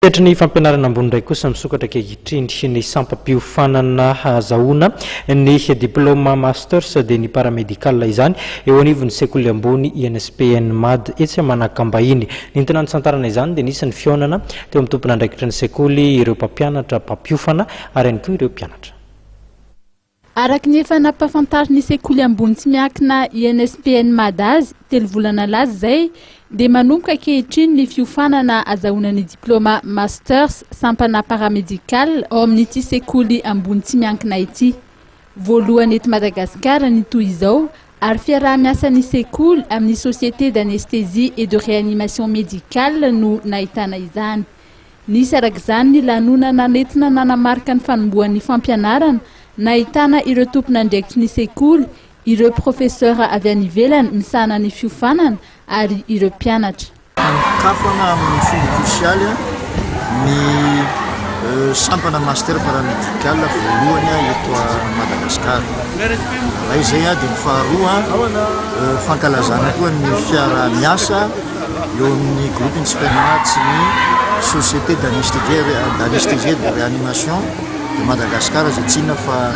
Ankehitriny fampianarana ambony ndray kosa Misokatra ankehitriny ny sampam-piofanana hahazoana ny diplôme masters de ny Paramédical izany eo anivon'ny sekoly ambony INSPNMAD Manakambahiny. Nintina ny santarana izany dia nisy ny fionana teo amin'ny tompona andraikitra ny sekoly ireo mpampianatra mpampiofana ary ihany koa ireo mpianatra. Araka ny efa nampahafantariny sekoly ambony sy miankina INSPNMAD azy telo volana laza zay dia manomboka ankehitriny ny fiofanana azahoana ny diplôma masters sampana Paramédical ao amin'ity sekoly ambony sy miankina ity. Voalohany eto Madagasikara ny toy izao ary fiaraha-miasa ny sekoly amin'ny société d'anesthésie et de réanimation médicale no nahitana izany. Nisy araka izany ny lanonana nentina nanamarika ny fanombohan'ny fampianarana nahitana ireo tompona andraikitry ny sekoly, ireo professeur avy any ivelany misahana ny fiofanana ary ireo mpianatra. Kafana amin'ny fomba ofisialy ny sampana master paramédical voalohany eto Madagasikara. Izay dia ny faharoa fankalazana koa ny fiara-miasa eo amin'ny groupe INSPNMAD sy ny société d'anesthésie de réanimation de Madagascar izay tsinona fa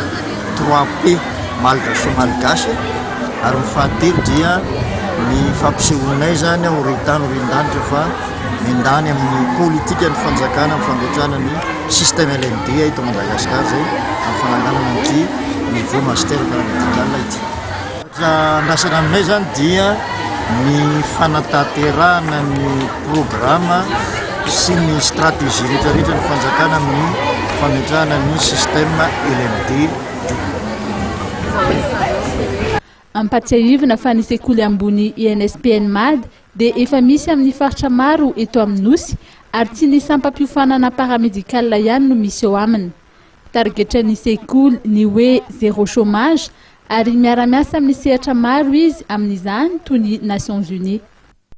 3P malagasy ary ny fahatelo dia ny fampisehoanay zany horetany horendanitra fa mendany amin'ny politika ny fanjakana amin'ny fandratrana ny système LMD eto Madagascar zay amin'ny fananganana an'ity niveau master paramédical ity. Andrasana aminay zany dia ny fanatanterahana ny programme sy ny stratégie rehetrarehetra ny fanjakana amin'ny fametrahana ny système LMD. Ampatsiahivina fa ny sekoly ambony INSPNMAD dia efa misy amin'ny faritra maro eto amin'ny nosy ary tsy ny sampam-piofanana Paramédical ihany no misy eo aminy. Targetra ny sekoly ny hoe zéro chômage ary miara-miasa amin'ny sehatra maro izy amin'izany toy ny Nations Unies.